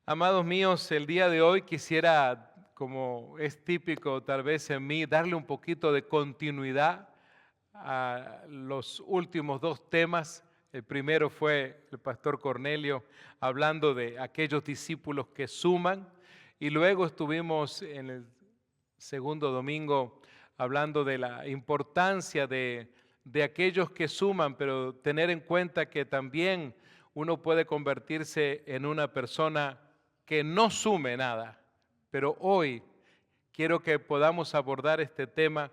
Amados míos, el día de hoy quisiera, como es típico tal vez en mí, darle un poquito de continuidad a los últimos dos temas. El primero fue el pastor Cornelio hablando de aquellos discípulos que suman, y luego estuvimos en el segundo domingo hablando de la importancia de aquellos que suman, pero tener en cuenta que también uno puede convertirse en una persona que no sume nada. Pero hoy quiero que podamos abordar este tema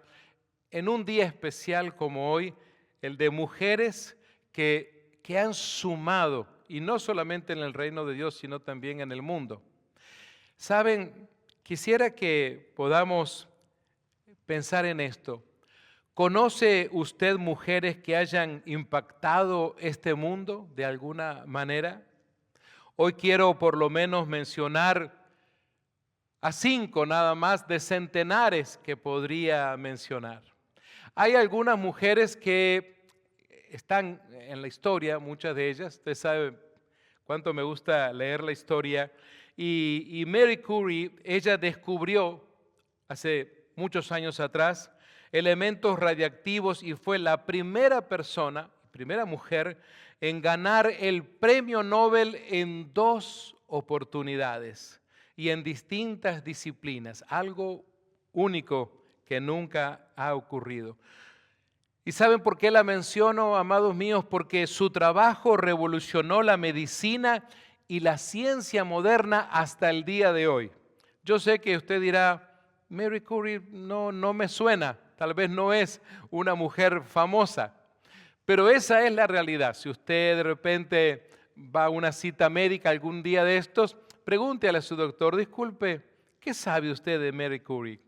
en un día especial como hoy, el de mujeres que han sumado, y no solamente en el reino de Dios, sino también en el mundo. Saben, quisiera que podamos pensar en esto. ¿Conoce usted mujeres que hayan impactado este mundo de alguna manera? Hoy quiero por lo menos mencionar a 5 nada más de centenares que podría mencionar. Hay algunas mujeres que están en la historia, muchas de ellas, usted sabe cuánto me gusta leer la historia, y Mary Curie, ella descubrió hace muchos años atrás elementos radiactivos y fue la primera persona, primera mujer en ganar el premio Nobel en 2 oportunidades y en distintas disciplinas, algo único que nunca ha ocurrido. ¿Y saben por qué la menciono, amados míos? Porque su trabajo revolucionó la medicina y la ciencia moderna hasta el día de hoy. Yo sé que usted dirá, Mary Curie no me suena, tal vez no es una mujer famosa, pero esa es la realidad. Si usted de repente va a una cita médica algún día de estos, pregúntele a su doctor, disculpe, ¿qué sabe usted de Mary Curie?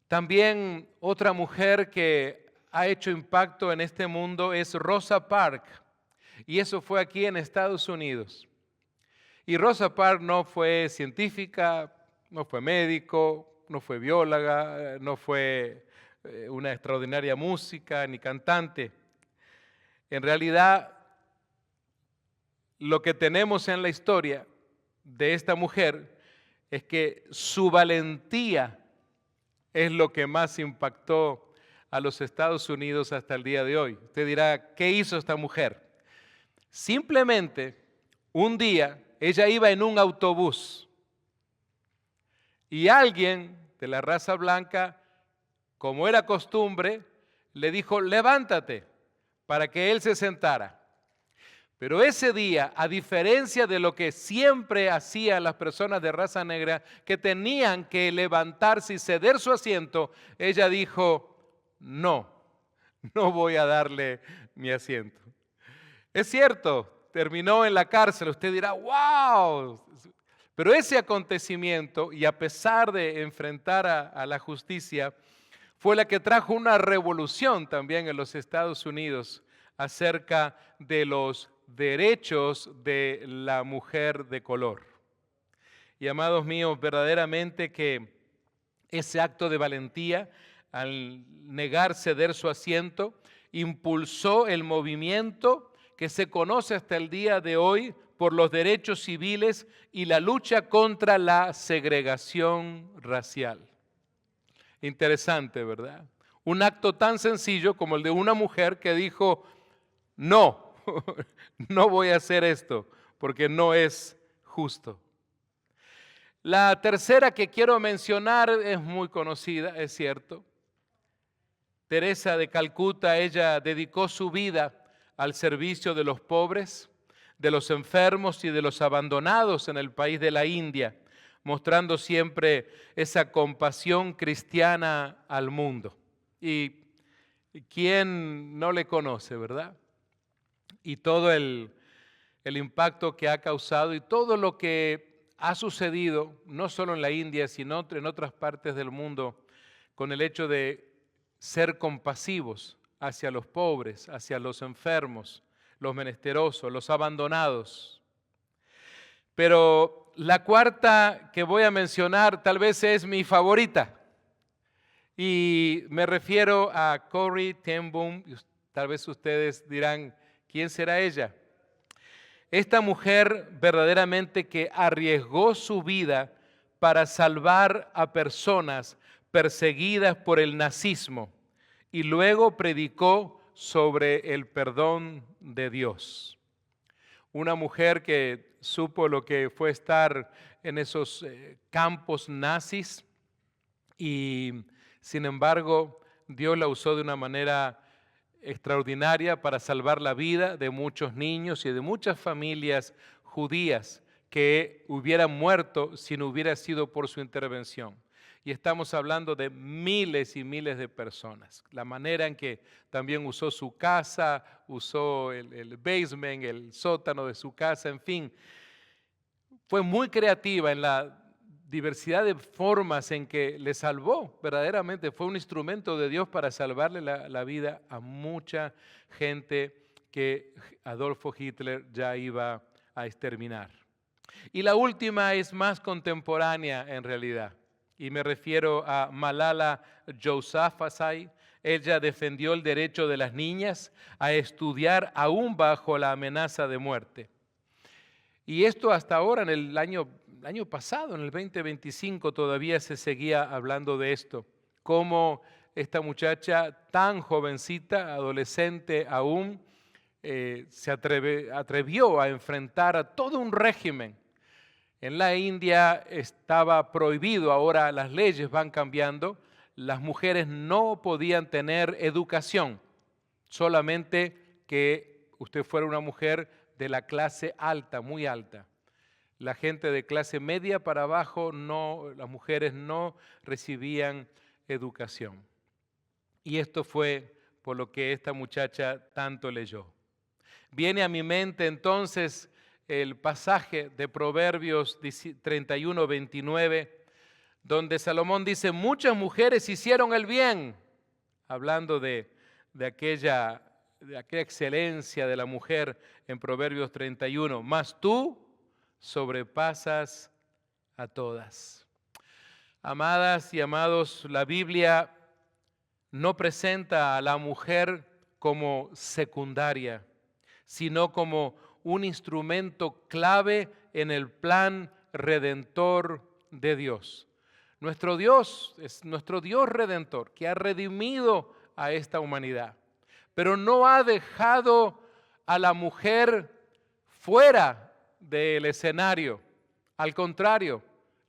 También otra mujer que ha hecho impacto en este mundo es Rosa Parks, y eso fue aquí en Estados Unidos. Y Rosa Parks no fue científica, no fue médico, no fue bióloga, no fue una extraordinaria música ni cantante. En realidad, lo que tenemos en la historia de esta mujer es que su valentía es lo que más impactó a los Estados Unidos hasta el día de hoy. Usted dirá, ¿qué hizo esta mujer? Simplemente, un día, ella iba en un autobús y alguien de la raza blanca, como era costumbre, le dijo, levántate, para que él se sentara. Pero ese día, a diferencia de lo que siempre hacían las personas de raza negra, que tenían que levantarse y ceder su asiento, ella dijo, no voy a darle mi asiento. Es cierto, terminó en la cárcel, usted dirá, wow, pero ese acontecimiento, y a pesar de enfrentar a la justicia, fue la que trajo una revolución también en los Estados Unidos acerca de los derechos de la mujer de color. Y amados míos, verdaderamente que ese acto de valentía, al negar ceder su asiento, impulsó el movimiento que se conoce hasta el día de hoy por los derechos civiles y la lucha contra la segregación racial. Interesante, ¿verdad? Un acto tan sencillo como el de una mujer que dijo, no, no voy a hacer esto porque no es justo. La tercera que quiero mencionar es muy conocida, es cierto. Teresa de Calcuta, ella dedicó su vida al servicio de los pobres, de los enfermos y de los abandonados en el país de la India, mostrando siempre esa compasión cristiana al mundo. Y ¿quién no le conoce, verdad? Y todo el impacto que ha causado y todo lo que ha sucedido, no solo en la India, sino en otras partes del mundo, con el hecho de ser compasivos hacia los pobres, hacia los enfermos, los menesterosos, los abandonados. Pero la cuarta que voy a mencionar tal vez es mi favorita. Y me refiero a Corrie ten Boom. Tal vez ustedes dirán, ¿quién será ella? Esta mujer verdaderamente que arriesgó su vida para salvar a personas perseguidas por el nazismo y luego predicó sobre el perdón de Dios. Una mujer que supo lo que fue estar en esos campos nazis y sin embargo Dios la usó de una manera extraordinaria para salvar la vida de muchos niños y de muchas familias judías que hubieran muerto si no hubiera sido por su intervención. Y estamos hablando de miles y miles de personas. La manera en que también usó su casa, usó el basement, el sótano de su casa, en fin. Fue muy creativa en la diversidad de formas en que le salvó, verdaderamente fue un instrumento de Dios para salvarle la vida a mucha gente que Adolfo Hitler ya iba a exterminar. Y la última es más contemporánea en realidad, y me refiero a Malala Yousafzai. Ella defendió el derecho de las niñas a estudiar aún bajo la amenaza de muerte. Y esto hasta ahora, en el año pasado, en el 2025, todavía se seguía hablando de esto. Cómo esta muchacha tan jovencita, adolescente aún, se atrevió a enfrentar a todo un régimen. En la India estaba prohibido, ahora las leyes van cambiando, las mujeres no podían tener educación, solamente que usted fuera una mujer de la clase alta, muy alta. La gente de clase media para abajo, no, las mujeres no recibían educación. Y esto fue por lo que esta muchacha tanto leyó. Viene a mi mente entonces el pasaje de Proverbios 31, 29, donde Salomón dice, muchas mujeres hicieron el bien, hablando de aquella excelencia de la mujer en Proverbios 31, mas tú sobrepasas a todas. Amadas y amados, la Biblia no presenta a la mujer como secundaria, sino como un instrumento clave en el plan redentor de Dios. Nuestro Dios es nuestro Dios redentor que ha redimido a esta humanidad, pero no ha dejado a la mujer fuera del escenario. Al contrario,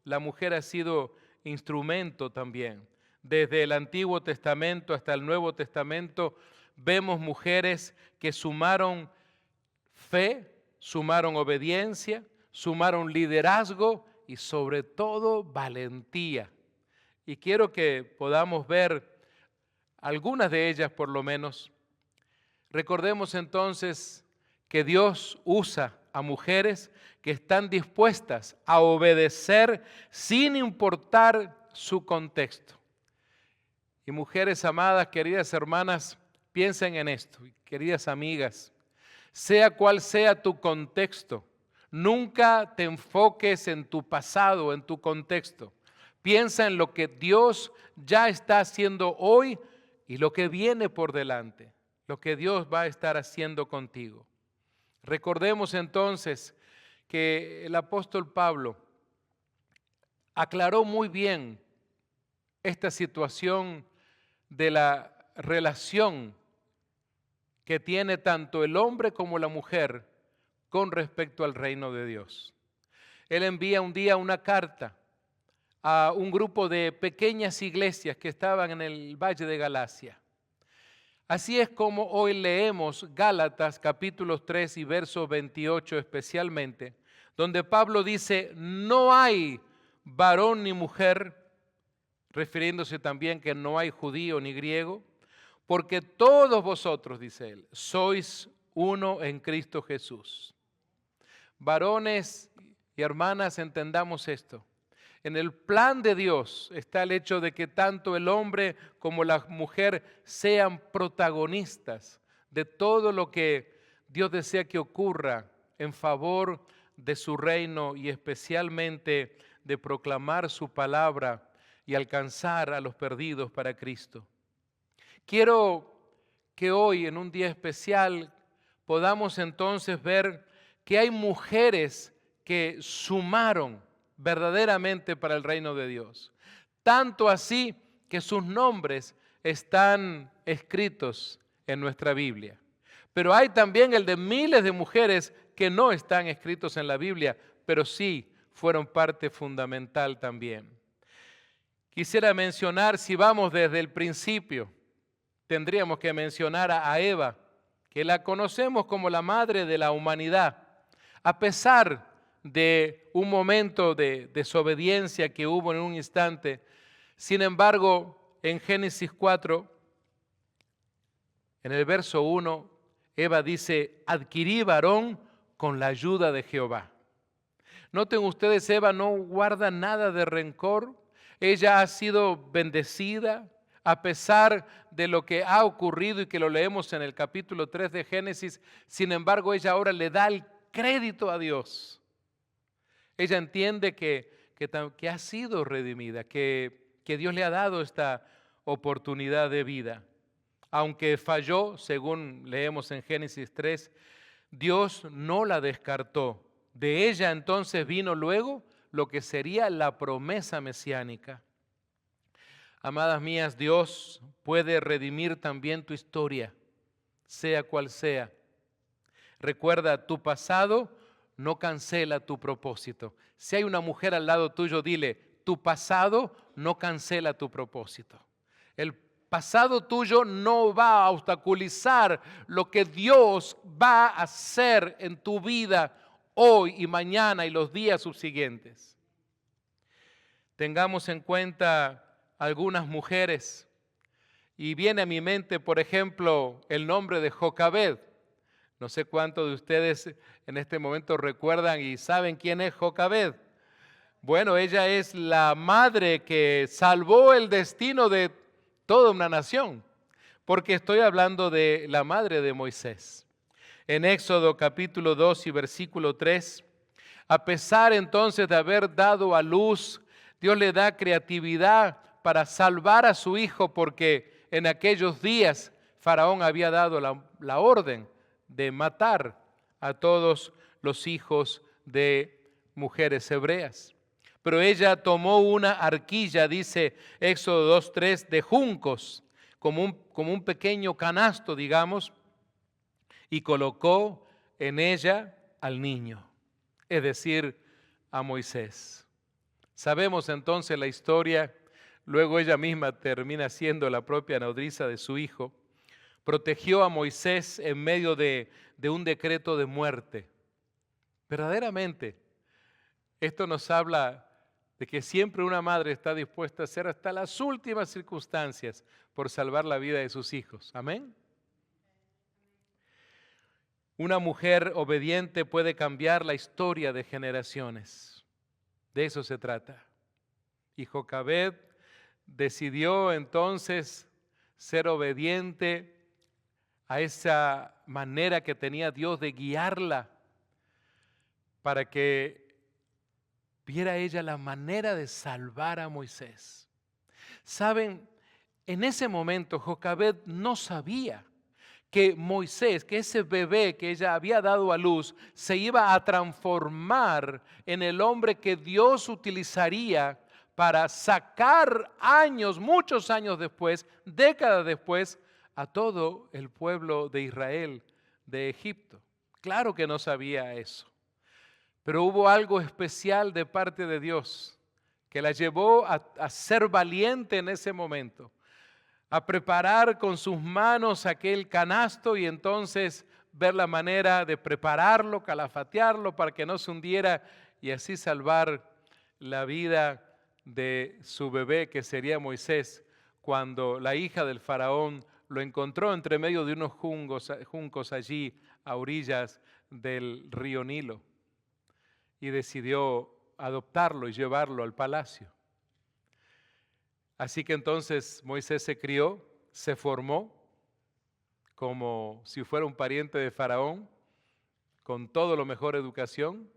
la mujer ha sido instrumento también. Desde el Antiguo Testamento hasta el Nuevo Testamento vemos mujeres que sumaron fe, sumaron obediencia, sumaron liderazgo y sobre todo valentía. Y quiero que podamos ver algunas de ellas por lo menos. Recordemos entonces que Dios usa a mujeres que están dispuestas a obedecer sin importar su contexto. Y mujeres amadas, queridas hermanas, piensen en esto, queridas amigas, sea cual sea tu contexto, nunca te enfoques en tu pasado, en tu contexto. Piensa en lo que Dios ya está haciendo hoy y lo que viene por delante, lo que Dios va a estar haciendo contigo. Recordemos entonces que el apóstol Pablo aclaró muy bien esta situación de la relación que tiene tanto el hombre como la mujer con respecto al reino de Dios. Él envía un día una carta a un grupo de pequeñas iglesias que estaban en el Valle de Galacia. Así es como hoy leemos Gálatas capítulos 3 y verso 28 especialmente, donde Pablo dice, no hay varón ni mujer, refiriéndose también que no hay judío ni griego, porque todos vosotros, dice él, sois uno en Cristo Jesús. Varones y hermanas, entendamos esto. En el plan de Dios está el hecho de que tanto el hombre como la mujer sean protagonistas de todo lo que Dios desea que ocurra en favor de su reino y especialmente de proclamar su palabra y alcanzar a los perdidos para Cristo. Quiero que hoy, en un día especial, podamos entonces ver que hay mujeres que sumaron verdaderamente para el reino de Dios. Tanto así que sus nombres están escritos en nuestra Biblia. Pero hay también el de miles de mujeres que no están escritos en la Biblia, pero sí fueron parte fundamental también. Quisiera mencionar, si vamos desde el principio, tendríamos que mencionar a Eva, que la conocemos como la madre de la humanidad. A pesar de un momento de desobediencia que hubo en un instante, sin embargo, en Génesis 4, en el verso 1, Eva dice, adquirí varón con la ayuda de Jehová. Noten ustedes, Eva no guarda nada de rencor. Ella ha sido bendecida a pesar de lo que ha ocurrido y que lo leemos en el capítulo 3 de Génesis. Sin embargo, ella ahora le da el crédito a Dios. Ella entiende que ha sido redimida, que Dios le ha dado esta oportunidad de vida. Aunque falló, según leemos en Génesis 3, Dios no la descartó. De ella entonces vino luego lo que sería la promesa mesiánica. Amadas mías, Dios puede redimir también tu historia, sea cual sea. Recuerda, tu pasado no cancela tu propósito. Si hay una mujer al lado tuyo, dile, tu pasado no cancela tu propósito. El pasado tuyo no va a obstaculizar lo que Dios va a hacer en tu vida hoy y mañana y los días subsiguientes. Tengamos en cuenta algunas mujeres y viene a mi mente, por ejemplo, el nombre de Jocabed. No sé cuántos de ustedes en este momento recuerdan y saben quién es Jocabed. Bueno, ella es la madre que salvó el destino de toda una nación, porque estoy hablando de la madre de Moisés. En Éxodo capítulo 2 y versículo 3, a pesar entonces de haber dado a luz, Dios le da creatividad para salvar a su hijo, porque en aquellos días Faraón había dado la orden de matar a todos los hijos de mujeres hebreas. Pero ella tomó una arquilla, dice Éxodo 2:3, de juncos, como un pequeño canasto, digamos, y colocó en ella al niño, es decir, a Moisés. Sabemos entonces la historia, luego ella misma termina siendo la propia nodriza de su hijo. Protegió a Moisés en medio de un decreto de muerte. Verdaderamente, esto nos habla de que siempre una madre está dispuesta a hacer hasta las últimas circunstancias por salvar la vida de sus hijos. Amén. Una mujer obediente puede cambiar la historia de generaciones. De eso se trata. Y Jocabed decidió entonces ser obediente a esa manera que tenía Dios de guiarla para que viera ella la manera de salvar a Moisés. Saben, en ese momento Jocabed no sabía que Moisés, que ese bebé que ella había dado a luz, se iba a transformar en el hombre que Dios utilizaría para sacar muchos años después, décadas después, a todo el pueblo de Israel, de Egipto. Claro que no sabía eso. Pero hubo algo especial de parte de Dios que la llevó a ser valiente en ese momento, a preparar con sus manos aquel canasto y entonces ver la manera de prepararlo, calafatearlo para que no se hundiera y así salvar la vida de su bebé que sería Moisés, cuando la hija del faraón lo encontró entre medio de unos juncos allí a orillas del río Nilo. Y decidió adoptarlo y llevarlo al palacio. Así que entonces Moisés se crió, se formó como si fuera un pariente de Faraón, con todo lo mejor educación,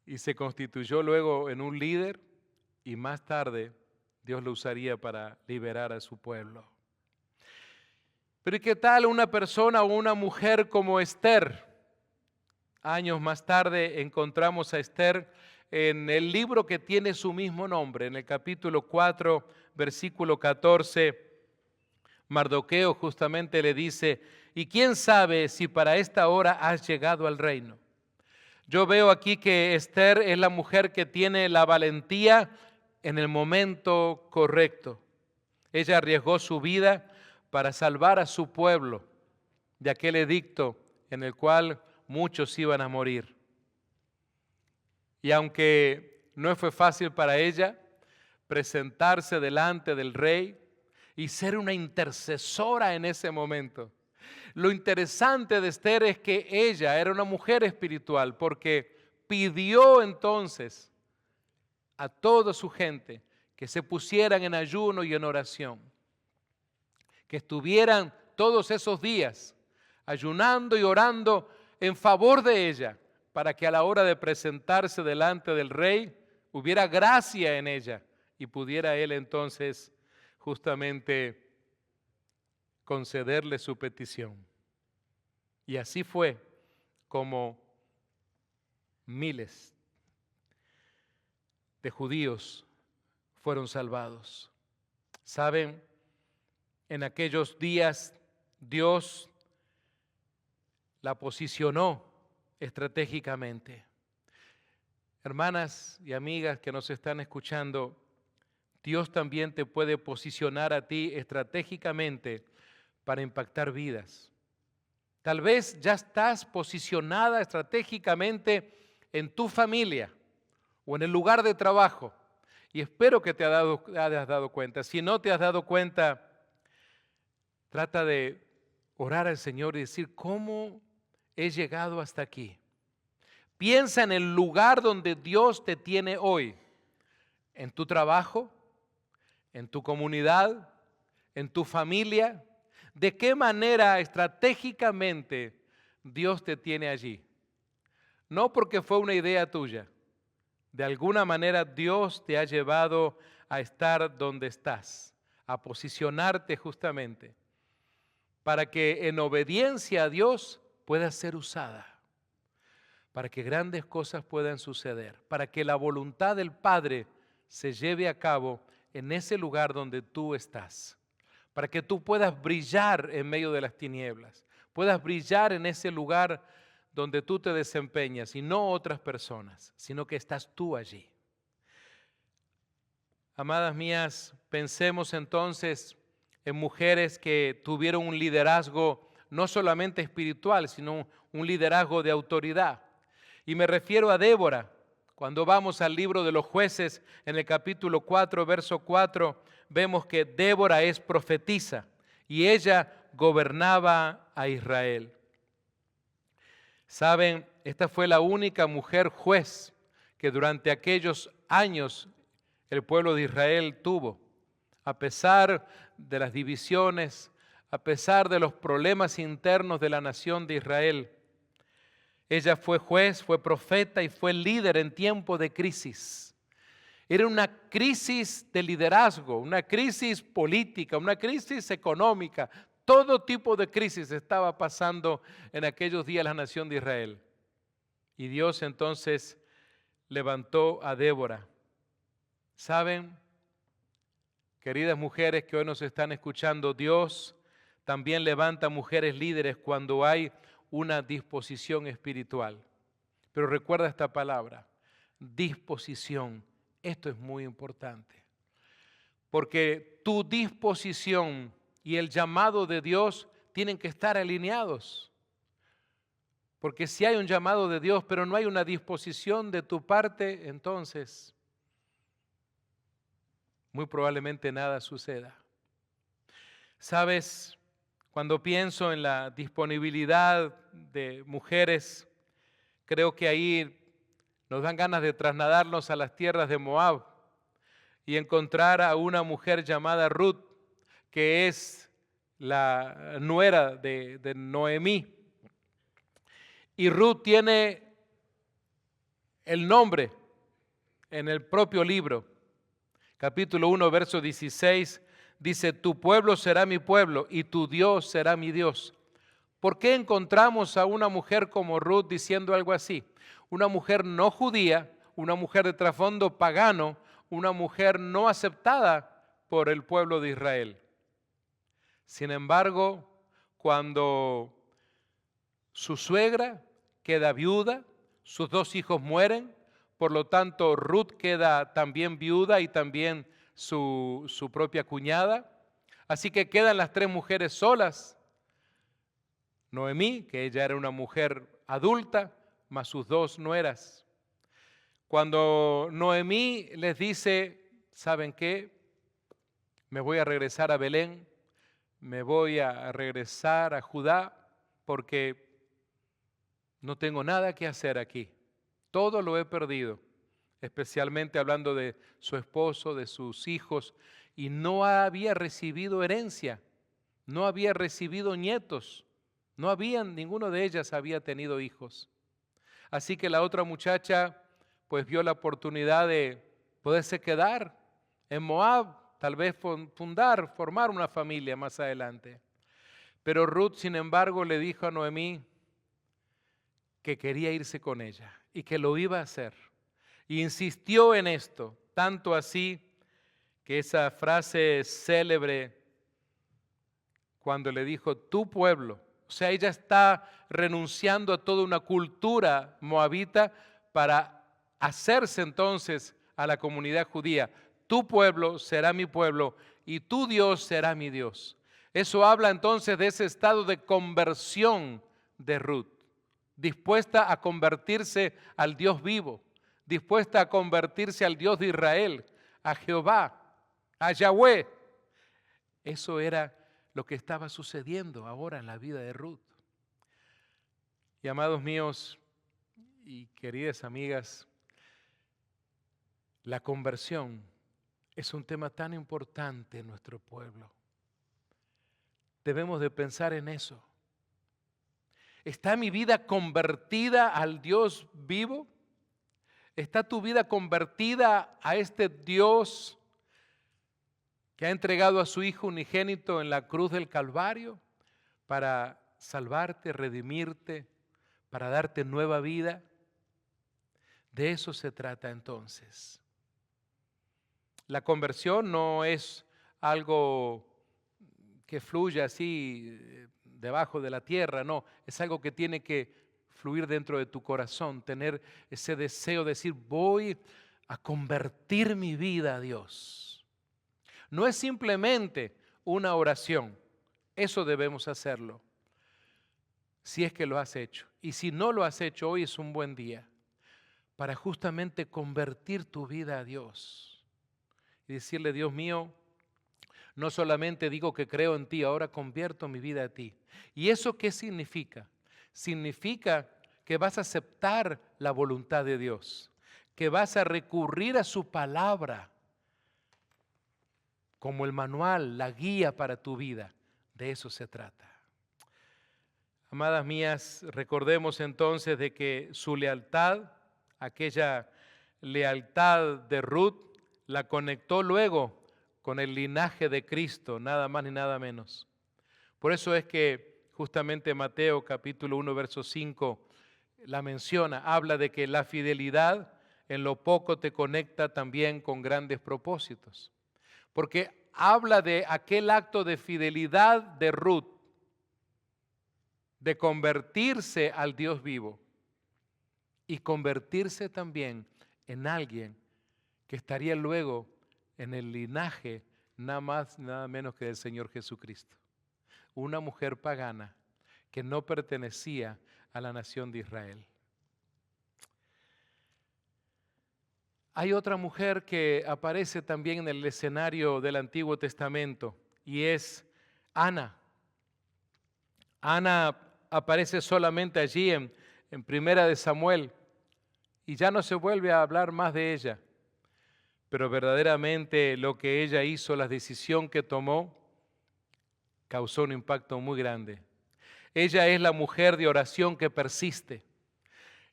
y se constituyó luego en un líder, y más tarde Dios lo usaría para liberar a su pueblo. Pero ¿y qué tal una persona o una mujer como Esther? Años más tarde encontramos a Esther en el libro que tiene su mismo nombre, en el capítulo 4, versículo 14. Mardoqueo justamente le dice: ¿y quién sabe si para esta hora has llegado al reino? Yo veo aquí que Esther es la mujer que tiene la valentía en el momento correcto. Ella arriesgó su vida para salvar a su pueblo de aquel edicto en el cual muchos iban a morir. Y aunque no fue fácil para ella presentarse delante del rey y ser una intercesora en ese momento, lo interesante de Esther es que ella era una mujer espiritual, porque pidió entonces a toda su gente que se pusieran en ayuno y en oración, que estuvieran todos esos días ayunando y orando en favor de ella, para que a la hora de presentarse delante del rey hubiera gracia en ella y pudiera él entonces justamente concederle su petición. Y así fue como miles de judíos fueron salvados. ¿Saben? En aquellos días Dios la posicionó estratégicamente. Hermanas y amigas que nos están escuchando, Dios también te puede posicionar a ti estratégicamente para impactar vidas. Tal vez ya estás posicionada estratégicamente en tu familia o en el lugar de trabajo, y espero que te hayas dado cuenta. Si no te has dado cuenta, trata de orar al Señor y decir: ¿cómo he llegado hasta aquí? Piensa en el lugar donde Dios te tiene hoy, en tu trabajo, en tu comunidad, en tu familia. ¿De qué manera estratégicamente Dios te tiene allí? No porque fue una idea tuya. De alguna manera Dios te ha llevado a estar donde estás, a posicionarte justamente, para que en obediencia a Dios puedas ser usada, para que grandes cosas puedan suceder, para que la voluntad del Padre se lleve a cabo en ese lugar donde tú estás, para que tú puedas brillar en medio de las tinieblas, puedas brillar en ese lugar donde tú te desempeñas y no otras personas, sino que estás tú allí. Amadas mías, pensemos entonces en mujeres que tuvieron un liderazgo no solamente espiritual, sino un liderazgo de autoridad. Y me refiero a Débora. Cuando vamos al libro de los Jueces, en el capítulo 4, verso 4, vemos que Débora es profetisa y ella gobernaba a Israel. Saben, esta fue la única mujer juez que durante aquellos años el pueblo de Israel tuvo. A pesar de las divisiones, a pesar de los problemas internos de la nación de Israel, ella fue juez, fue profeta y fue líder en tiempo de crisis. Era una crisis de liderazgo, una crisis política, una crisis económica. Todo tipo de crisis estaba pasando en aquellos días la nación de Israel. Y Dios entonces levantó a Débora. ¿Saben? Queridas mujeres que hoy nos están escuchando, Dios también levanta mujeres líderes cuando hay una disposición espiritual. Pero recuerda esta palabra, disposición. Esto es muy importante, porque tu disposición y el llamado de Dios tienen que estar alineados. Porque si hay un llamado de Dios, pero no hay una disposición de tu parte, entonces muy probablemente nada suceda. ¿Sabes? Cuando pienso en la disponibilidad de mujeres, creo que ahí nos dan ganas de trasladarnos a las tierras de Moab y encontrar a una mujer llamada Ruth, que es la nuera de Noemí. Y Ruth tiene el nombre en el propio libro. Capítulo 1, verso 16, dice: tu pueblo será mi pueblo y tu Dios será mi Dios. ¿Por qué encontramos a una mujer como Ruth diciendo algo así? Una mujer no judía, una mujer de trasfondo pagano, una mujer no aceptada por el pueblo de Israel. Sin embargo, cuando su suegra queda viuda, sus 2 hijos mueren, por lo tanto Ruth queda también viuda y también su propia cuñada. Así que quedan las 3 mujeres solas. Noemí, que ella era una mujer adulta, más sus 2 nueras. Cuando Noemí les dice, ¿saben qué? Me voy a regresar a Belén, me voy a regresar a Judá, porque no tengo nada que hacer aquí. Todo lo he perdido, especialmente hablando de su esposo, de sus hijos, y no había recibido herencia, no había recibido nietos, ninguno de ellas había tenido hijos. Así que la otra muchacha pues vio la oportunidad de poderse quedar en Moab, tal vez formar una familia más adelante. Pero Ruth, sin embargo, le dijo a Noemí que quería irse con ella y que lo iba a hacer. Y insistió en esto, tanto así que esa frase célebre cuando le dijo, tu pueblo, o sea, ella está renunciando a toda una cultura moabita para hacerse entonces a la comunidad judía. Tu pueblo será mi pueblo y tu Dios será mi Dios. Eso habla entonces de ese estado de conversión de Ruth, dispuesta a convertirse al Dios vivo, dispuesta a convertirse al Dios de Israel, a Jehová, a Yahweh. Eso era lo que estaba sucediendo ahora en la vida de Ruth. Y amados míos y queridas amigas, la conversión es un tema tan importante en nuestro pueblo. Debemos de pensar en eso. ¿Está mi vida convertida al Dios vivo? ¿Está tu vida convertida a este Dios que ha entregado a su Hijo unigénito en la cruz del Calvario para salvarte, redimirte, para darte nueva vida? De eso se trata entonces. La conversión no es algo que fluye así debajo de la tierra, no, es algo que tiene que fluir dentro de tu corazón, tener ese deseo de decir, voy a convertir mi vida a Dios. No es simplemente una oración, eso debemos hacerlo, si es que lo has hecho. Y si no lo has hecho, hoy es un buen día para justamente convertir tu vida a Dios y decirle, Dios mío, no solamente digo que creo en ti, ahora convierto mi vida a ti. ¿Y eso qué significa? Significa que vas a aceptar la voluntad de Dios, que vas a recurrir a su palabra como el manual, la guía para tu vida. De eso se trata. Amadas mías, recordemos entonces de que su lealtad, aquella lealtad de Ruth, la conectó luego con el linaje de Cristo, nada más ni nada menos. Por eso es que justamente Mateo capítulo 1, verso 5 la menciona, habla de que la fidelidad en lo poco te conecta también con grandes propósitos. Porque habla de aquel acto de fidelidad de Ruth, de convertirse al Dios vivo y convertirse también en alguien que estaría luego en el linaje nada más, nada menos que del Señor Jesucristo. Una mujer pagana que no pertenecía a la nación de Israel. Hay otra mujer que aparece también en el escenario del Antiguo Testamento y es Ana. Ana aparece solamente allí en Primera de Samuel y ya no se vuelve a hablar más de ella. Pero verdaderamente lo que ella hizo, la decisión que tomó, causó un impacto muy grande. Ella es la mujer de oración que persiste.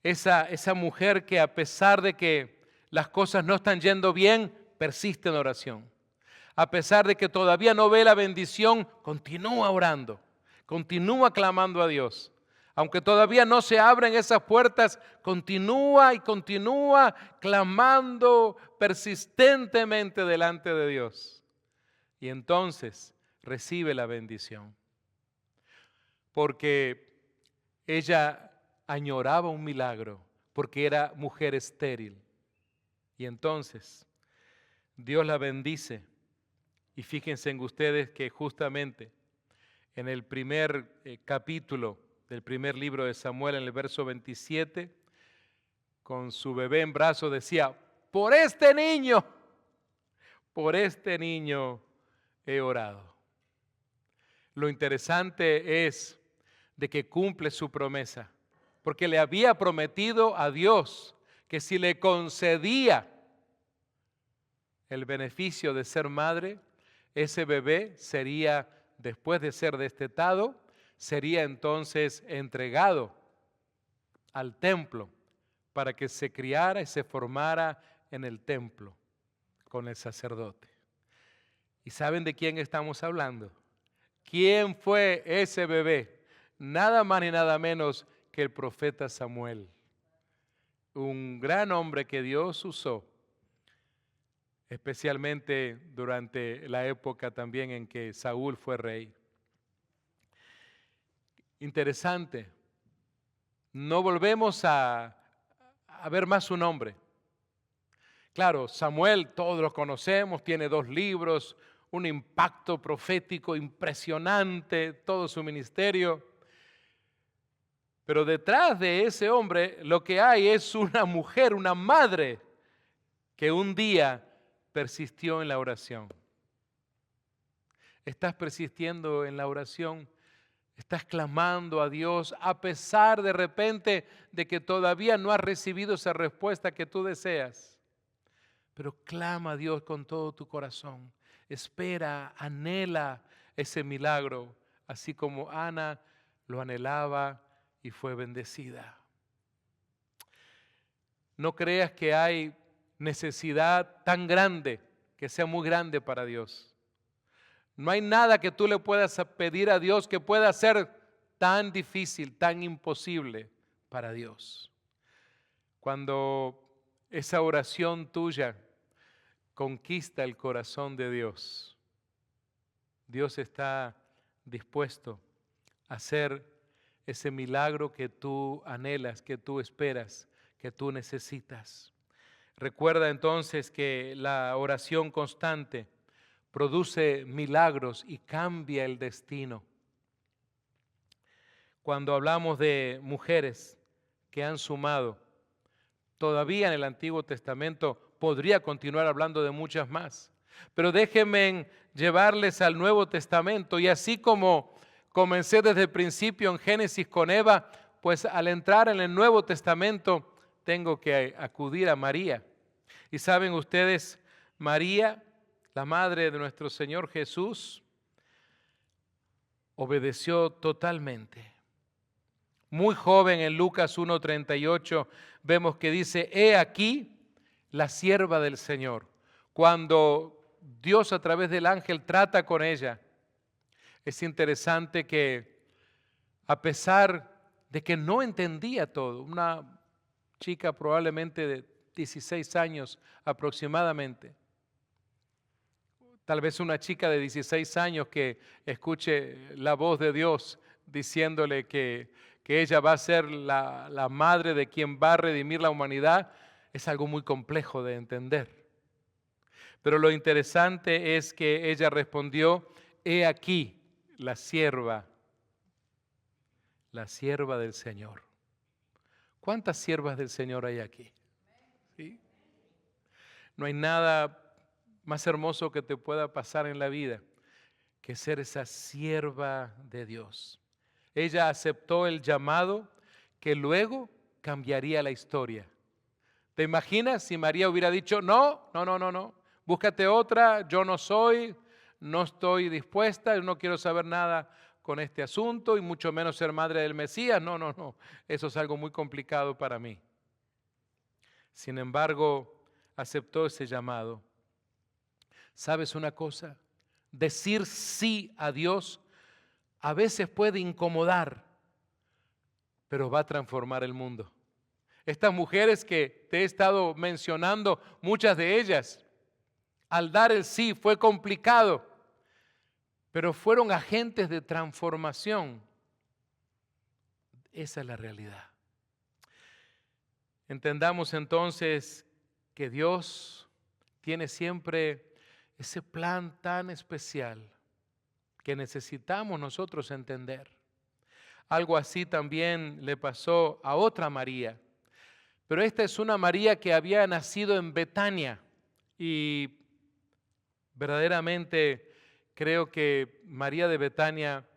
Esa mujer que a pesar de que las cosas no están yendo bien, persiste en oración. A pesar de que todavía no ve la bendición, continúa orando. Continúa clamando a Dios. Aunque todavía no se abren esas puertas, continúa y continúa clamando persistentemente delante de Dios. Y entonces recibe la bendición. Porque ella añoraba un milagro, porque era mujer estéril. Y entonces Dios la bendice. Y fíjense en ustedes que justamente en el primer capítulo del primer libro de Samuel, en el verso 27, con su bebé en brazos decía, por este niño he orado. Lo interesante es de que cumple su promesa, porque le había prometido a Dios que si le concedía el beneficio de ser madre, ese bebé sería, después de ser destetado, sería entonces entregado al templo para que se criara y se formara en el templo con el sacerdote. ¿Y saben de quién estamos hablando? ¿Quién fue ese bebé? Nada más ni nada menos que el profeta Samuel, un gran hombre que Dios usó, especialmente durante la época también en que Saúl fue rey. Interesante, no volvemos a ver más su nombre. Claro, Samuel, todos lo conocemos, tiene 2 libros, un impacto profético impresionante, todo su ministerio. Pero detrás de ese hombre lo que hay es una mujer, una madre, que un día persistió en la oración. ¿Estás persistiendo en la oración? ¿Estás clamando a Dios a pesar de repente de que todavía no has recibido esa respuesta que tú deseas? Pero clama a Dios con todo tu corazón. Espera, anhela ese milagro, así como Ana lo anhelaba y fue bendecida. No creas que hay necesidad tan grande, que sea muy grande para Dios. No hay nada que tú le puedas pedir a Dios que pueda ser tan difícil, tan imposible para Dios. Cuando esa oración tuya conquista el corazón de Dios, Dios está dispuesto a hacer ese milagro que tú anhelas, que tú esperas, que tú necesitas. Recuerda entonces que la oración constante produce milagros y cambia el destino. Cuando hablamos de mujeres que han sumado, todavía en el Antiguo Testamento podría continuar hablando de muchas más, pero déjenme llevarles al Nuevo Testamento y así como comencé desde el principio en Génesis con Eva, pues al entrar en el Nuevo Testamento tengo que acudir a María. Y saben ustedes, María, la madre de nuestro Señor Jesús, obedeció totalmente. Muy joven, en Lucas 1:38 vemos que dice, he aquí la sierva del Señor. Cuando Dios a través del ángel trata con ella, es interesante que a pesar de que no entendía todo, una chica probablemente de 16 años aproximadamente, tal vez una chica de 16 años que escuche la voz de Dios diciéndole que ella va a ser la madre de quien va a redimir la humanidad, es algo muy complejo de entender. Pero lo interesante es que ella respondió, he aquí la sierva del Señor. ¿Cuántas siervas del Señor hay aquí? ¿Sí? No hay nada más hermoso que te pueda pasar en la vida que ser esa sierva de Dios. Ella aceptó el llamado que luego cambiaría la historia. ¿Te imaginas si María hubiera dicho, no, búscate otra, yo no estoy dispuesta, yo no quiero saber nada con este asunto y mucho menos ser madre del Mesías? No, eso es algo muy complicado para mí. Sin embargo, aceptó ese llamado. ¿Sabes una cosa? Decir sí a Dios a veces puede incomodar, pero va a transformar el mundo. Estas mujeres que te he estado mencionando, muchas de ellas, al dar el sí fue complicado, pero fueron agentes de transformación. Esa es la realidad. Entendamos entonces que Dios tiene siempre ese plan tan especial que necesitamos nosotros entender. Algo así también le pasó a otra María, pero esta es una María que había nacido en Betania y verdaderamente creo que María de Betania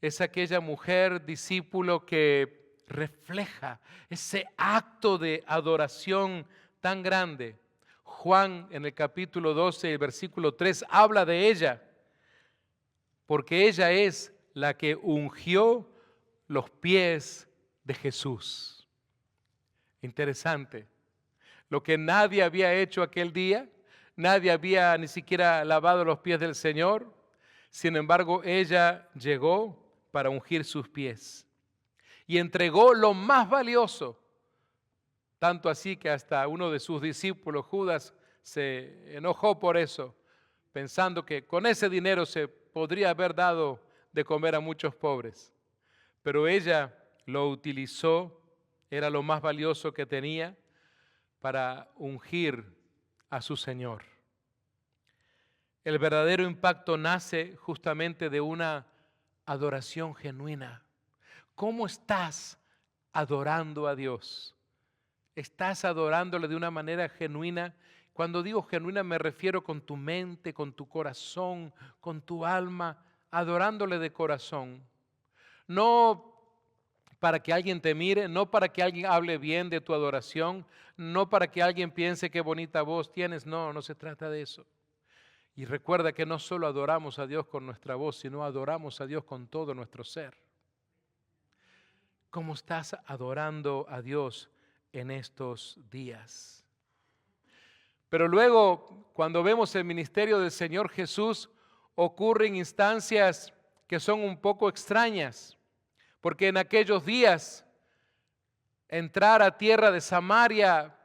es aquella mujer discípulo que refleja ese acto de adoración tan grande. Juan en el capítulo 12, el versículo 3, habla de ella, porque ella es la que ungió los pies de Jesús. Interesante. Lo que nadie había hecho aquel día, nadie había ni siquiera lavado los pies del Señor. Sin embargo, ella llegó para ungir sus pies y entregó lo más valioso, tanto así que hasta uno de sus discípulos, Judas, se enojó por eso, pensando que con ese dinero se podría haber dado de comer a muchos pobres. Pero ella lo utilizó, era lo más valioso que tenía, para ungir a su Señor. El verdadero impacto nace justamente de una adoración genuina. ¿Cómo estás adorando a Dios? ¿Estás adorándole de una manera genuina? Cuando digo genuina me refiero con tu mente, con tu corazón, con tu alma, adorándole de corazón. No para que alguien te mire, no para que alguien hable bien de tu adoración, no para que alguien piense qué bonita voz tienes, no se trata de eso. Y recuerda que no solo adoramos a Dios con nuestra voz, sino adoramos a Dios con todo nuestro ser. ¿Cómo estás adorando a Dios en estos días? Pero luego, cuando vemos el ministerio del Señor Jesús, ocurren instancias que son un poco extrañas, porque en aquellos días entrar a tierra de Samaria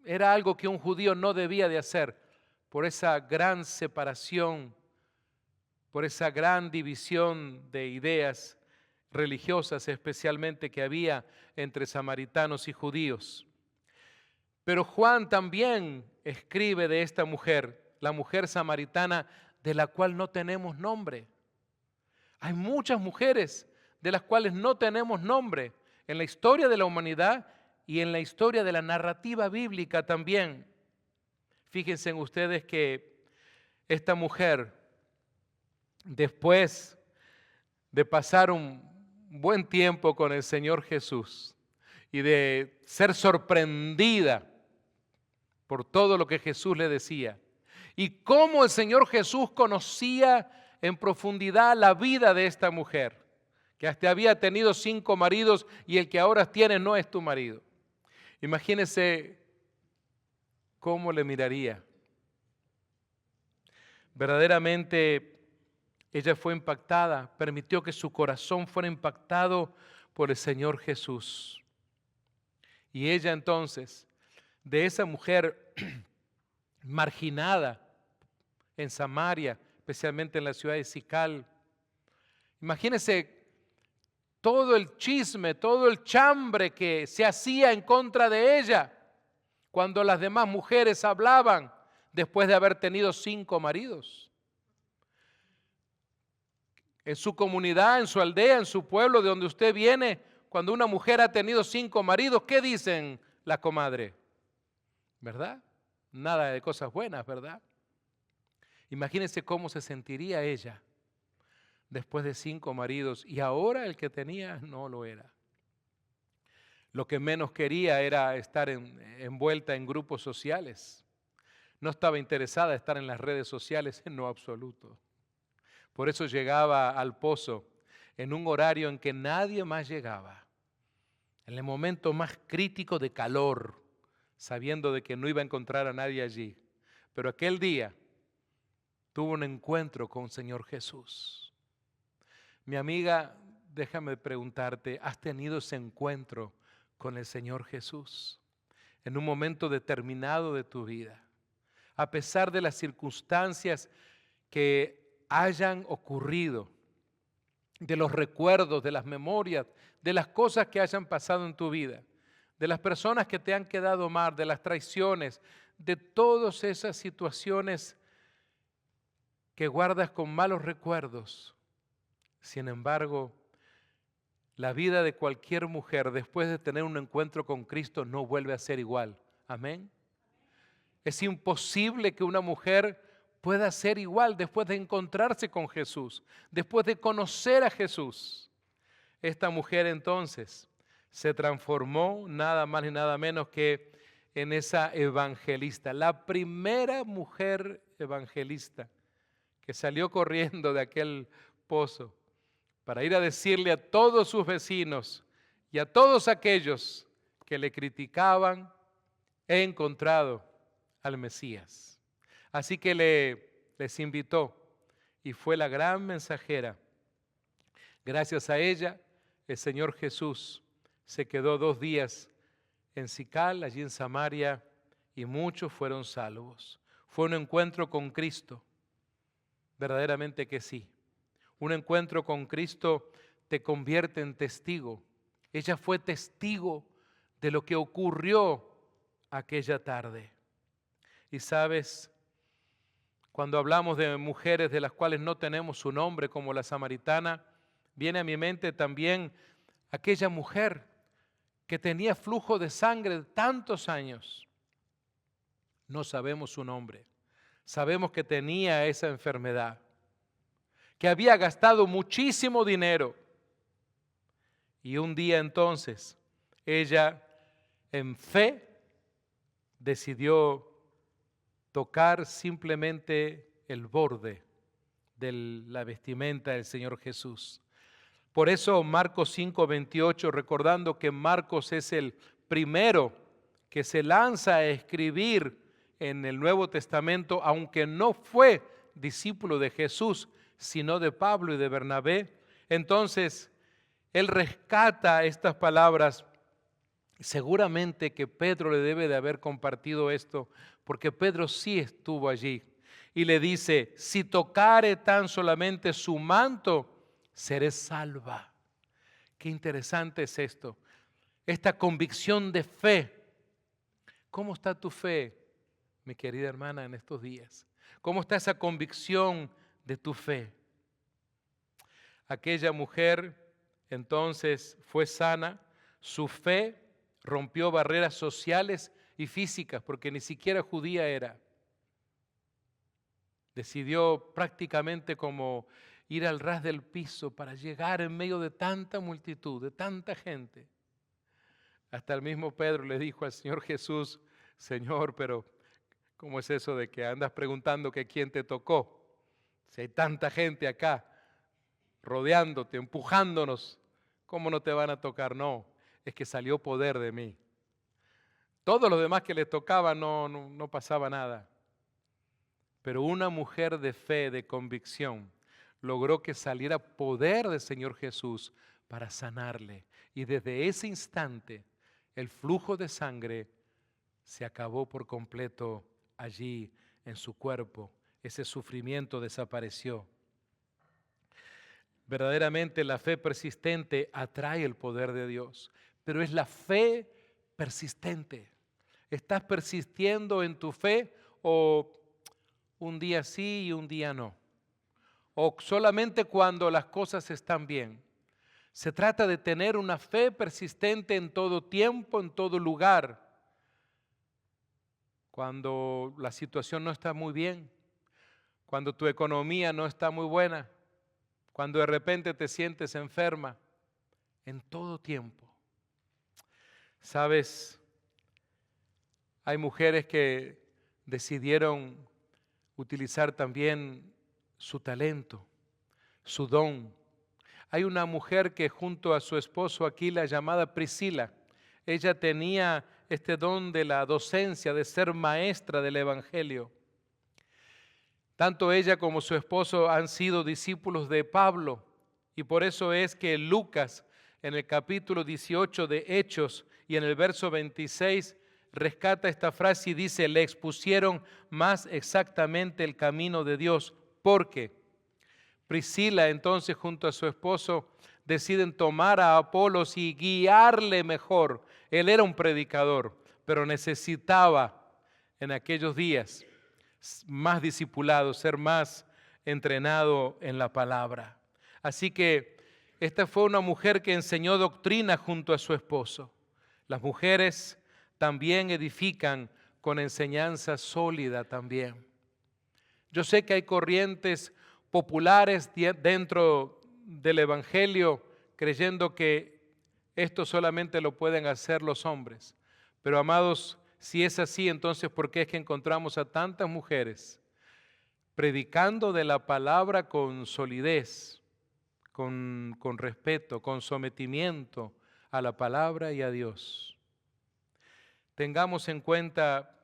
era algo que un judío no debía de hacer, por esa gran separación, por esa gran división de ideas religiosas especialmente que había entre samaritanos y judíos. Pero Juan también escribe de esta mujer, la mujer samaritana de la cual no tenemos nombre. Hay muchas mujeres de las cuales no tenemos nombre en la historia de la humanidad y en la historia de la narrativa bíblica también. Fíjense en ustedes que esta mujer, después de pasar un buen tiempo con el Señor Jesús y de ser sorprendida por todo lo que Jesús le decía, y cómo el Señor Jesús conocía en profundidad la vida de esta mujer, que hasta había tenido 5 maridos y el que ahora tienes no es tu marido. Imagínese cómo le miraría. Verdaderamente ella fue impactada, permitió que su corazón fuera impactado por el Señor Jesús. Y ella entonces, de esa mujer marginada en Samaria, especialmente en la ciudad de Sical, imagínense todo el chisme, todo el chambre que se hacía en contra de ella cuando las demás mujeres hablaban después de haber tenido 5 maridos. En su comunidad, en su aldea, en su pueblo de donde usted viene, cuando una mujer ha tenido 5 maridos, ¿qué dicen la comadre? ¿Verdad? Nada de cosas buenas, ¿verdad? Imagínense cómo se sentiría ella después de 5 maridos y ahora el que tenía no lo era. Lo que menos quería era estar envuelta en grupos sociales. No estaba interesada en estar en las redes sociales en lo absoluto. Por eso llegaba al pozo en un horario en que nadie más llegaba, en el momento más crítico de calor, sabiendo de que no iba a encontrar a nadie allí. Pero aquel día tuvo un encuentro con el Señor Jesús. Mi amiga, déjame preguntarte, ¿has tenido ese encuentro con el Señor Jesús en un momento determinado de tu vida? A pesar de las circunstancias que hayan ocurrido, de los recuerdos, de las memorias, de las cosas que hayan pasado en tu vida, de las personas que te han quedado mal, de las traiciones, de todas esas situaciones que guardas con malos recuerdos. Sin embargo, la vida de cualquier mujer después de tener un encuentro con Cristo no vuelve a ser igual. Amén. Es imposible que una mujer pueda ser igual después de encontrarse con Jesús, después de conocer a Jesús. Esta mujer entonces se transformó nada más ni nada menos que en esa evangelista, la primera mujer evangelista que salió corriendo de aquel pozo para ir a decirle a todos sus vecinos y a todos aquellos que le criticaban: he encontrado al Mesías. Así que les invitó y fue la gran mensajera. Gracias a ella, el Señor Jesús se quedó 2 días en Sical, allí en Samaria, y muchos fueron salvos. Fue un encuentro con Cristo, verdaderamente que sí. Un encuentro con Cristo te convierte en testigo. Ella fue testigo de lo que ocurrió aquella tarde. Y sabes, cuando hablamos de mujeres de las cuales no tenemos su nombre, como la samaritana, viene a mi mente también aquella mujer que tenía flujo de sangre de tantos años. No sabemos su nombre. Sabemos que tenía esa enfermedad, que había gastado muchísimo dinero. Y un día entonces, ella en fe decidió tocar simplemente el borde de la vestimenta del Señor Jesús. Por eso Marcos 5:28, recordando que Marcos es el primero que se lanza a escribir en el Nuevo Testamento, aunque no fue discípulo de Jesús, sino de Pablo y de Bernabé, entonces él rescata estas palabras. Seguramente que Pedro le debe de haber compartido esto, porque Pedro sí estuvo allí. Y le dice: si tocare tan solamente su manto, seré salva. Qué interesante es esto, esta convicción de fe. ¿Cómo está tu fe, mi querida hermana, en estos días? ¿Cómo está esa convicción de tu fe? Aquella mujer entonces fue sana, su fe rompió barreras sociales y físicas, porque ni siquiera judía era. Decidió prácticamente como ir al ras del piso para llegar en medio de tanta multitud, de tanta gente. Hasta el mismo Pedro le dijo al Señor Jesús: Señor, pero ¿cómo es eso de que andas preguntando que quién te tocó? Si hay tanta gente acá rodeándote, empujándonos, ¿cómo no te van a tocar? No, es que salió poder de mí. Todos los demás que les tocaba no pasaba nada. Pero una mujer de fe, de convicción, logró que saliera poder del Señor Jesús para sanarle. Y desde ese instante, el flujo de sangre se acabó por completo allí en su cuerpo. Ese sufrimiento desapareció. Verdaderamente la fe persistente atrae el poder de Dios, pero es la fe persistente. ¿Estás persistiendo en tu fe o un día sí y un día no? ¿O solamente cuando las cosas están bien? Se trata de tener una fe persistente en todo tiempo, en todo lugar. Cuando la situación no está muy bien, cuando tu economía no está muy buena, cuando de repente te sientes enferma, en todo tiempo. ¿Sabes? Hay mujeres que decidieron utilizar también su talento, su don. Hay una mujer que junto a su esposo Aquila, llamada Priscila, ella tenía este don de la docencia, de ser maestra del Evangelio. Tanto ella como su esposo han sido discípulos de Pablo Y por eso es que Lucas, en el capítulo 18 de Hechos y en el verso 26, rescata esta frase y dice, le expusieron más exactamente el camino de Dios. Porque Priscila entonces junto a su esposo deciden tomar a Apolos y guiarle mejor. Él era un predicador, pero necesitaba en aquellos días más discipulado, ser más entrenado en la palabra. Así que esta fue una mujer que enseñó doctrina junto a su esposo. Las mujeres también edifican con enseñanza sólida también. Yo sé que hay corrientes populares dentro del Evangelio creyendo que esto solamente lo pueden hacer los hombres. Pero amados, si es así, entonces ¿por qué es que encontramos a tantas mujeres predicando de la palabra con solidez, con respeto, con sometimiento a la palabra y a Dios? Tengamos en cuenta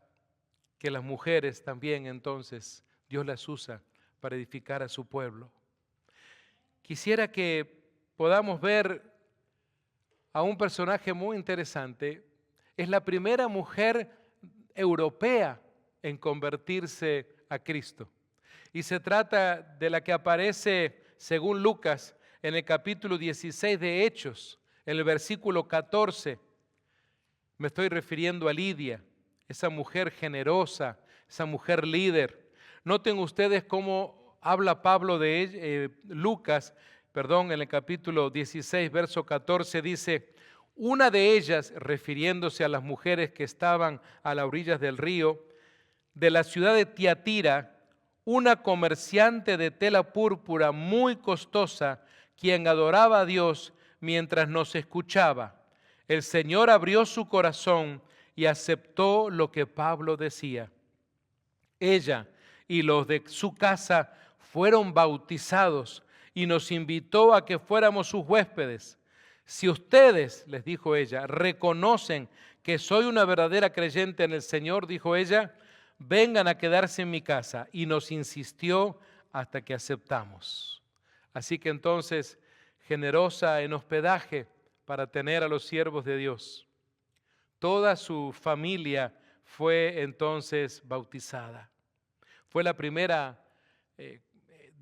que las mujeres también entonces Dios las usa para edificar a su pueblo. Quisiera que podamos ver a un personaje muy interesante. Es la primera mujer europea en convertirse a Cristo. Y se trata de la que aparece, según Lucas, en el capítulo 16 de Hechos, en el versículo 14. Me estoy refiriendo a Lidia, esa mujer generosa, esa mujer líder. Noten ustedes cómo habla Pablo de Lucas, en el capítulo 16, verso 14, dice, una de ellas, refiriéndose a las mujeres que estaban a las orillas del río, de la ciudad de Tiatira, una comerciante de tela púrpura muy costosa, quien adoraba a Dios mientras nos escuchaba. El Señor abrió su corazón y aceptó lo que Pablo decía. Ella y los de su casa fueron bautizados y nos invitó a que fuéramos sus huéspedes. Si ustedes, les dijo ella, reconocen que soy una verdadera creyente en el Señor, dijo ella, vengan a quedarse en mi casa. Y nos insistió hasta que aceptamos. Así que entonces, generosa en hospedaje para tener a los siervos de Dios. Toda su familia fue entonces bautizada. Fue la primera,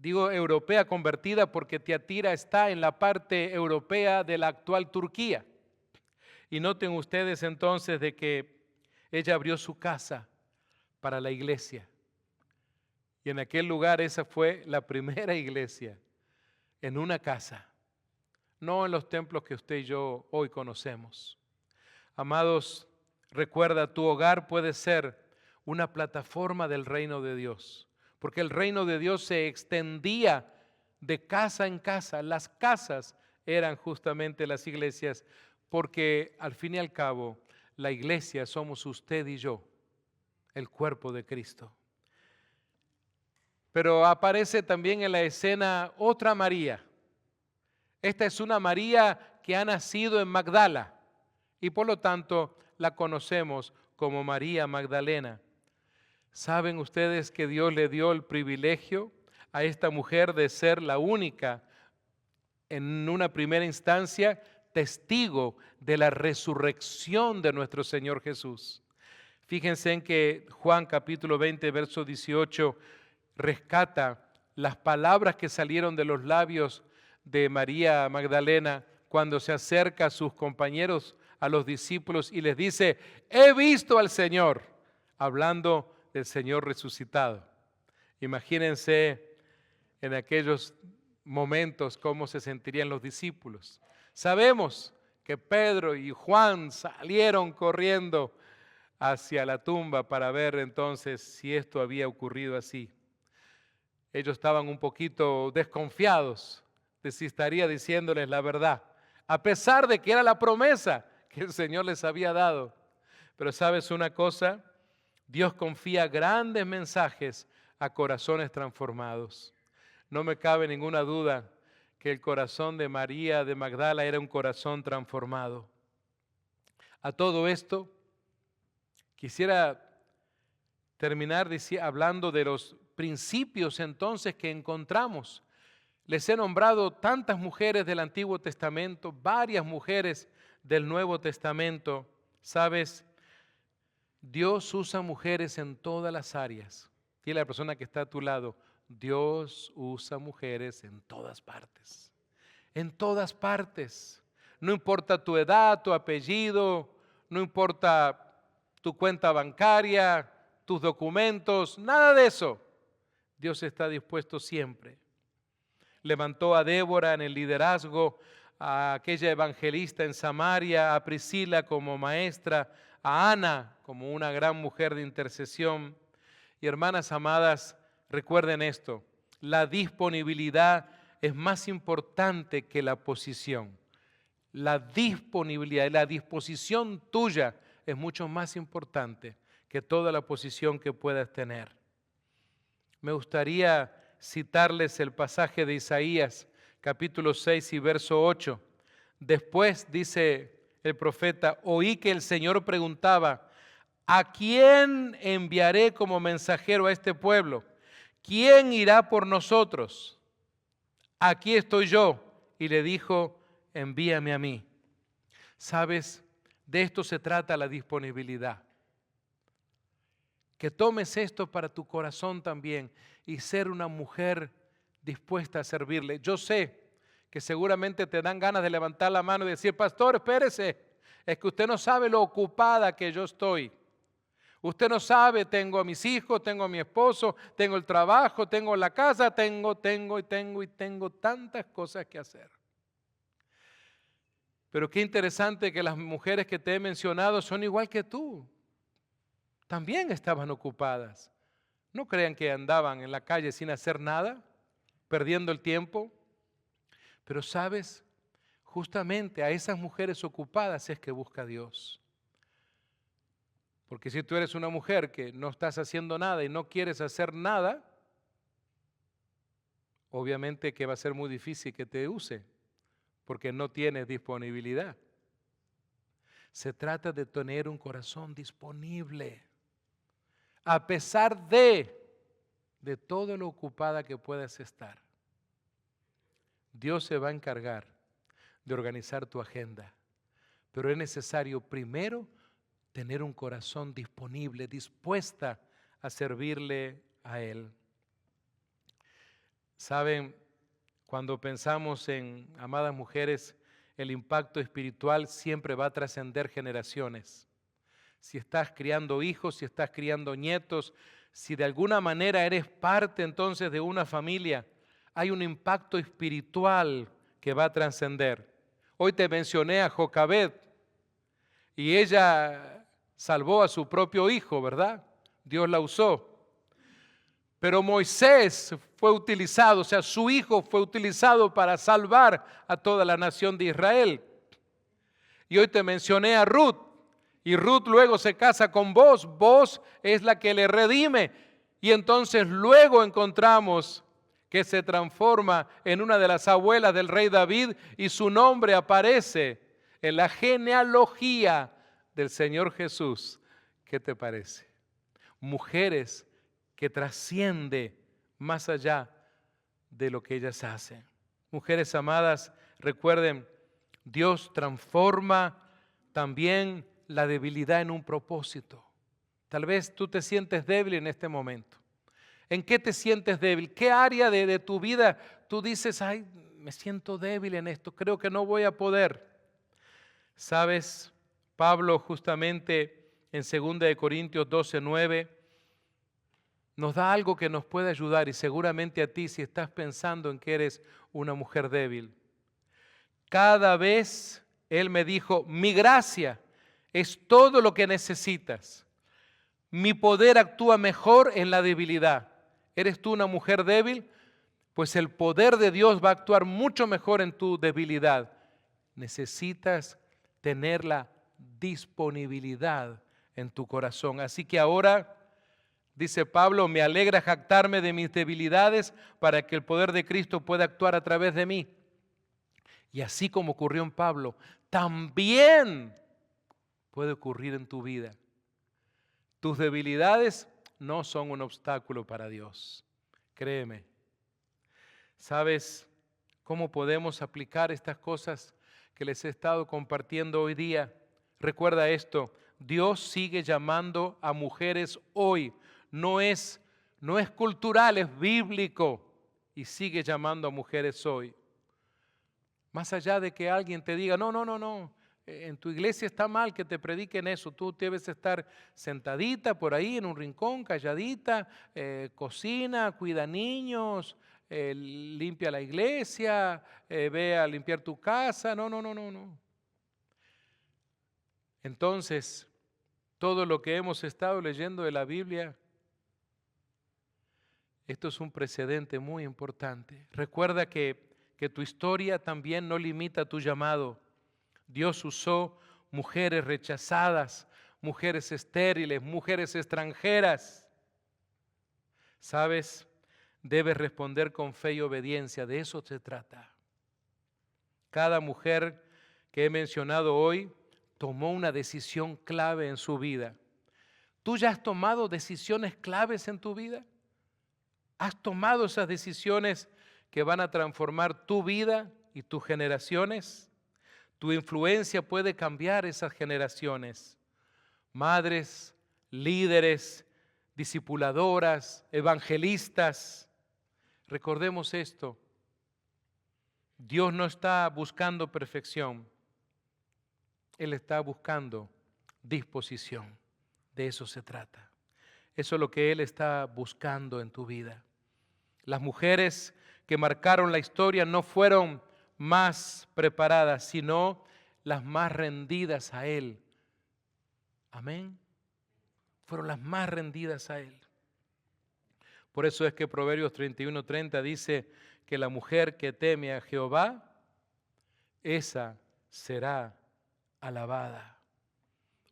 europea convertida porque Tiatira está en la parte europea de la actual Turquía. Y noten ustedes entonces de que ella abrió su casa para la iglesia. Y en aquel lugar esa fue la primera iglesia, en una casa, no en los templos que usted y yo hoy conocemos. Amados, recuerda, tu hogar puede ser una plataforma del reino de Dios, porque el reino de Dios se extendía de casa en casa. Las casas eran justamente las iglesias, porque al fin y al cabo, la iglesia somos usted y yo, el cuerpo de Cristo. Pero aparece también en la escena otra María. Esta es una María que ha nacido en Magdala y por lo tanto la conocemos como María Magdalena. ¿Saben ustedes que Dios le dio el privilegio a esta mujer de ser la única, en una primera instancia, testigo de la resurrección de nuestro Señor Jesús? Fíjense en que Juan capítulo 20, verso 18, rescata las palabras que salieron de los labios de María Magdalena cuando se acerca a sus compañeros, a los discípulos, y les dice, he visto al Señor, hablando del Señor resucitado. Imagínense en aquellos momentos cómo se sentirían los discípulos. Sabemos que Pedro y Juan salieron corriendo hacia la tumba para ver entonces si esto había ocurrido así. Ellos estaban un poquito desconfiados de si estaría diciéndoles la verdad, a pesar de que era la promesa que el Señor les había dado. Pero ¿sabes una cosa? Dios confía grandes mensajes a corazones transformados. No me cabe ninguna duda que el corazón de María de Magdala era un corazón transformado. A todo esto, quisiera terminar hablando de los principios entonces que encontramos Les he nombrado tantas mujeres del Antiguo Testamento, varias mujeres del Nuevo Testamento. ¿Sabes? Dios usa mujeres en todas las áreas. Dile a la persona que está a tu lado, Dios usa mujeres en todas partes. En todas partes. No importa tu edad, tu apellido, no importa tu cuenta bancaria, tus documentos, nada de eso. Dios está dispuesto siempre. Levantó a Débora en el liderazgo, a aquella evangelista en Samaria, a Priscila como maestra, a Ana como una gran mujer de intercesión. Y hermanas amadas, recuerden esto, la disponibilidad es más importante que la posición. La disponibilidad y la disposición tuya es mucho más importante que toda la posición que puedas tener. Me gustaría citarles el pasaje de Isaías, capítulo 6 y verso 8. Después, dice el profeta, oí que el Señor preguntaba, ¿a quién enviaré como mensajero a este pueblo? ¿Quién irá por nosotros? Aquí estoy yo. Y le dijo, envíame a mí. ¿Sabes? De esto se trata la disponibilidad. Que tomes esto para tu corazón también y ser una mujer dispuesta a servirle. Yo sé que seguramente te dan ganas de levantar la mano y decir, pastor, espérese, es que usted no sabe lo ocupada que yo estoy. Usted no sabe, tengo a mis hijos, tengo a mi esposo, tengo el trabajo, tengo la casa, tengo tantas cosas que hacer. Pero qué interesante que las mujeres que te he mencionado son igual que tú. También estaban ocupadas. No crean que andaban en la calle sin hacer nada, perdiendo el tiempo. Pero sabes, justamente a esas mujeres ocupadas es que busca Dios. Porque si tú eres una mujer que no estás haciendo nada y no quieres hacer nada, obviamente que va a ser muy difícil que te use, porque no tienes disponibilidad. Se trata de tener un corazón disponible, a pesar de todo lo ocupada que puedas estar. Dios se va a encargar de organizar tu agenda, pero es necesario primero tener un corazón disponible, dispuesta a servirle a Él. Saben, cuando pensamos en amadas mujeres, el impacto espiritual siempre va a trascender generaciones. Si estás criando hijos, si estás criando nietos, si de alguna manera eres parte entonces de una familia, hay un impacto espiritual que va a trascender. Hoy te mencioné a Jocabed y ella salvó a su propio hijo, ¿verdad? Dios la usó. Pero Moisés fue utilizado, o sea, su hijo fue utilizado para salvar a toda la nación de Israel. Y hoy te mencioné a Ruth, y Ruth luego se casa con Boaz. Boaz es la que le redime. Y entonces luego encontramos que se transforma en una de las abuelas del rey David y su nombre aparece en la genealogía del Señor Jesús. ¿Qué te parece? Mujeres que trasciende más allá de lo que ellas hacen. Mujeres amadas, recuerden, Dios transforma también la debilidad en un propósito. Tal vez tú te sientes débil en este momento. ¿En qué te sientes débil? ¿Qué área de tu vida tú dices, ay, me siento débil en esto, creo que no voy a poder? ¿Sabes? Pablo justamente en 2 Corintios 12:9 nos da algo que nos puede ayudar y seguramente a ti si estás pensando en que eres una mujer débil. Cada vez Él me dijo, mi gracia es todo lo que necesitas. Mi poder actúa mejor en la debilidad. ¿Eres tú una mujer débil? Pues el poder de Dios va a actuar mucho mejor en tu debilidad. Necesitas tener la disponibilidad en tu corazón. Así que ahora, dice Pablo, me alegra jactarme de mis debilidades para que el poder de Cristo pueda actuar a través de mí. Y así como ocurrió en Pablo, también puede ocurrir en tu vida. Tus debilidades no son un obstáculo para Dios. Créeme. Sabes, ¿Cómo podemos aplicar estas cosas que les he estado compartiendo hoy día? Recuerda esto, Dios sigue llamando a mujeres hoy. No es cultural, es bíblico. Y sigue llamando a mujeres hoy. Más allá de que alguien te diga, no, en tu iglesia está mal que te prediquen eso. Tú debes estar sentadita por ahí en un rincón, calladita, cocina, cuida niños, limpia la iglesia, ve a limpiar tu casa. No. Entonces, todo lo que hemos estado leyendo de la Biblia, esto es un precedente muy importante. Recuerda que tu historia también no limita tu llamado. Dios usó mujeres rechazadas, mujeres estériles, mujeres extranjeras. ¿Sabes? Debes responder con fe y obediencia, de eso se trata. Cada mujer que he mencionado hoy tomó una decisión clave en su vida. ¿Tú ya has tomado decisiones claves en tu vida? ¿Has tomado esas decisiones que van a transformar tu vida y tus generaciones? Tu influencia puede cambiar esas generaciones. Madres, líderes, discipuladoras, evangelistas. Recordemos esto. Dios no está buscando perfección. Él está buscando disposición. De eso se trata. Eso es lo que Él está buscando en tu vida. Las mujeres que marcaron la historia no fueron más preparadas, sino las más rendidas a Él. Amén. Fueron las más rendidas a Él. Por eso es que Proverbios 31:30 dice que la mujer que teme a Jehová, esa será alabada.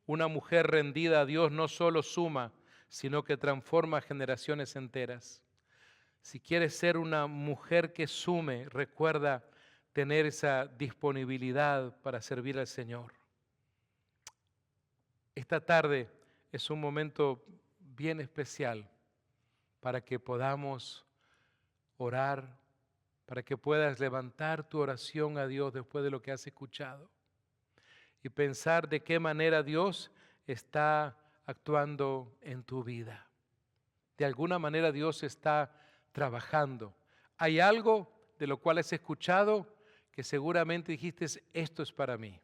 Una mujer rendida a Dios no solo suma, sino que transforma generaciones enteras. Si quieres ser una mujer que sume, recuerda tener esa disponibilidad para servir al Señor. Esta tarde es un momento bien especial para que podamos orar, para que puedas levantar tu oración a Dios después de lo que has escuchado y pensar de qué manera Dios está actuando en tu vida. De alguna manera Dios está trabajando. Hay algo de lo cual has escuchado que seguramente dijiste, esto es para mí.